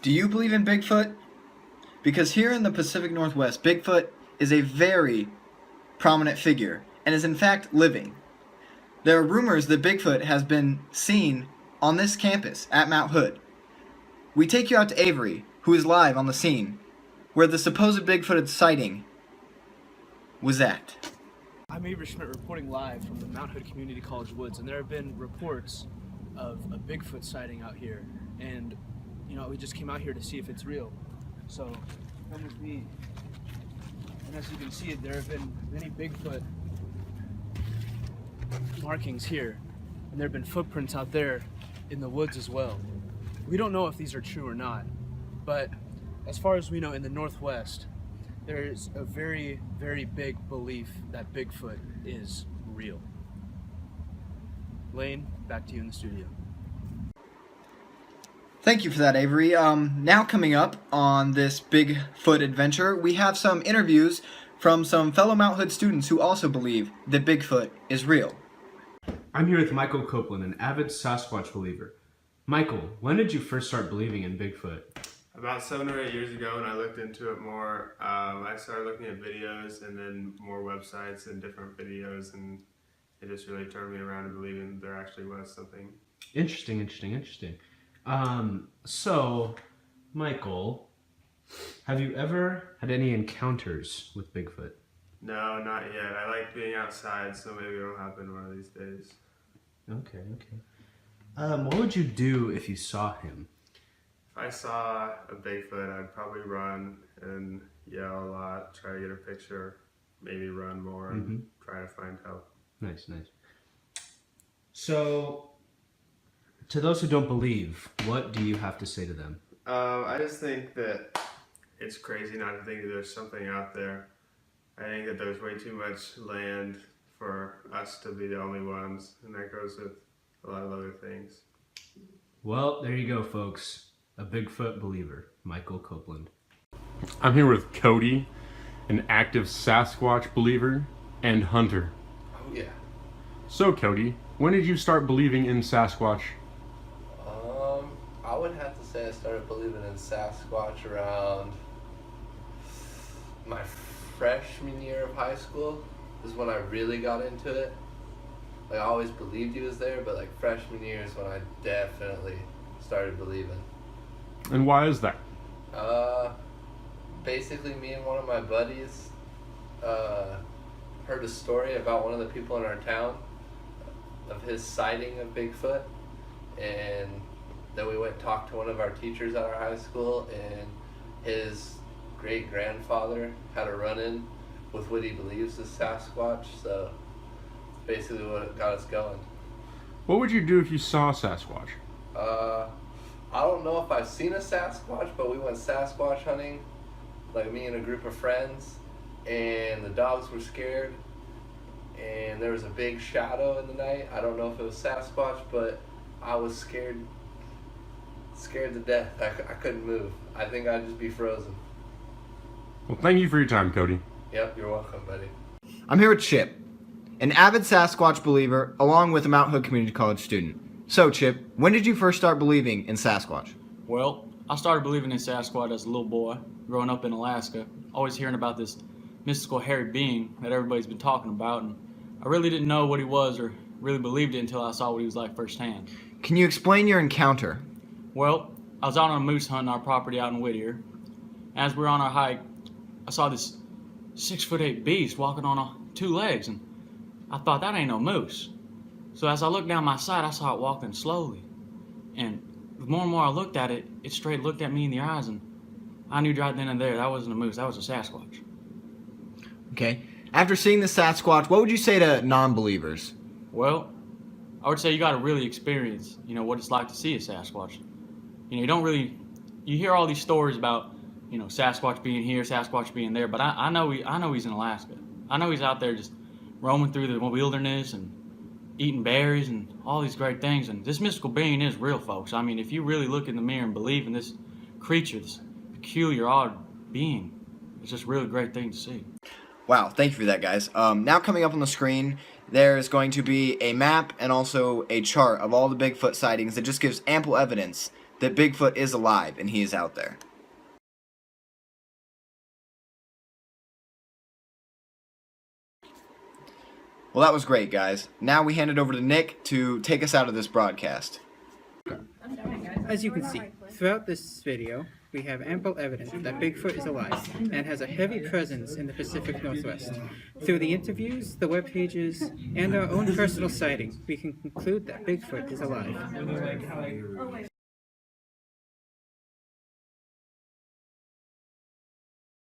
Do you believe in Bigfoot? Because here in the Pacific Northwest, Bigfoot is a very prominent figure and is in fact living. There are rumors that Bigfoot has been seen on this campus at Mount Hood. We take you out to Avery, who is live on the scene, where the supposed Bigfoot sighting was at. I'm Avery Schmidt reporting live from the Mount Hood Community College woods, and there have been reports of a Bigfoot sighting out here, and we just came out here to see if it's real. So come with me, and as you can see, there have been many Bigfoot markings here, and there have been footprints out there in the woods as well. We don't know if these are true or not, but as far as we know, in the Northwest, there is a very, very big belief that Bigfoot is real. Lane, back to you in the studio. Thank you for that, Avery. Now coming up on this Bigfoot adventure, we have some interviews from some fellow Mount Hood students who also believe that Bigfoot is real. I'm here with Michael Copeland, an avid Sasquatch believer. Michael, when did you first start believing in Bigfoot? About 7 or 8 years ago, when I looked into it more, I started looking at videos and then more websites and different videos, and it just really turned me around to believing there actually was something. Interesting. So, Michael, have you ever had any encounters with Bigfoot? No, not yet. I like being outside, so maybe it'll happen one of these days. Okay. What would you do if you saw him? If I saw a Bigfoot, I'd probably run and yell a lot, try to get a picture, maybe run more and try to find help. Nice. So, to those who don't believe, what do you have to say to them? I just think that it's crazy not to think that there's something out there. I think that there's way too much land for us to be the only ones, and that goes with a lot of other things. Well, there you go, folks. A Bigfoot believer, Michael Copeland. I'm here with Cody, an active Sasquatch believer and hunter. Oh yeah. So Cody, when did you start believing in Sasquatch? I would have to say I started believing in Sasquatch around my freshman year of high school is when I really got into it. Like, I always believed he was there, but like freshman year is when I definitely started believing. And why is that? Basically me and one of my buddies heard a story about one of the people in our town of his sighting of Bigfoot, and then we went and talked to one of our teachers at our high school, and his great-grandfather had a run-in with what he believes is Sasquatch, so basically what got us going. What would you do if you saw Sasquatch? I don't know if I've seen a Sasquatch, but we went Sasquatch hunting, like me and a group of friends, and the dogs were scared, and there was a big shadow in the night. I don't know if it was Sasquatch, but I was scared to death. I couldn't move. I think I'd just be frozen. Well, thank you for your time, Cody. Yep, you're welcome, buddy. I'm here with Chip, an avid Sasquatch believer, along with a Mount Hood Community College student. So, Chip, when did you first start believing in Sasquatch? Well, I started believing in Sasquatch as a little boy, growing up in Alaska, always hearing about this mystical hairy being that everybody's been talking about, and I really didn't know what he was or really believed it until I saw what he was like firsthand. Can you explain your encounter? Well, I was out on a moose hunt on our property out in Whittier. As we were on our hike, I saw this 6'8" beast walking on 2 legs, and I thought, that ain't no moose. So as I looked down my side, I saw it walking slowly. And the more and more I looked at it, it straight looked at me in the eyes, and I knew right then and there that wasn't a moose, that was a Sasquatch. Okay. After seeing the Sasquatch, what would you say to non-believers? Well, I would say you got to really experience, what it's like to see a Sasquatch. You hear all these stories about, Sasquatch being here, Sasquatch being there, but I know he's in Alaska. I know he's out there just roaming through the wilderness and eating berries and all these great things. And this mystical being is real, folks. I mean, if you really look in the mirror and believe in this creature, this peculiar, odd being, it's just a really great thing to see. Wow, thank you for that, guys. Now coming up on the screen, there's going to be a map and also a chart of all the Bigfoot sightings that just gives ample evidence that Bigfoot is alive and he is out there. Well, that was great, guys. Now we hand it over to Nick to take us out of this broadcast. As you can see, throughout this video, we have ample evidence that Bigfoot is alive and has a heavy presence in the Pacific Northwest. Through the interviews, the web pages, and our own personal sighting, we can conclude that Bigfoot is alive.